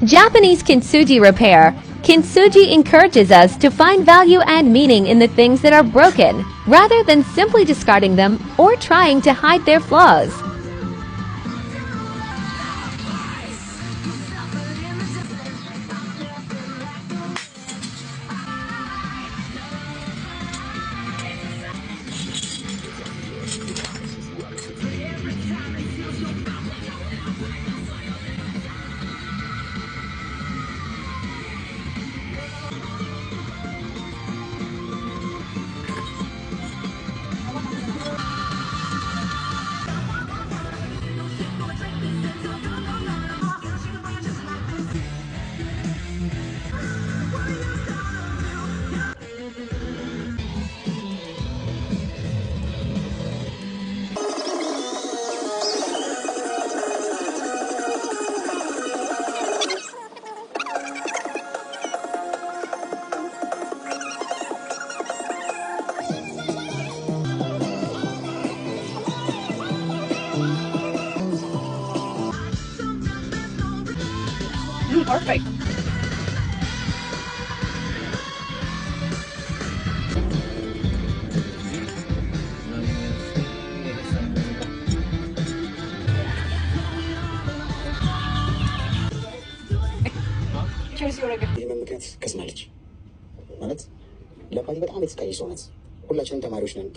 Japanese kintsugi repair. Kintsugi encourages us to find value and meaning in the things that are broken, rather than simply discarding them or trying to hide their flaws. Perfect. ይህንን ምክንያት ከስማለች ማለት ለአባቴ በጣም የተሰቃየች ሰው ናት። ሁላችንም ተማሪዎች ነን።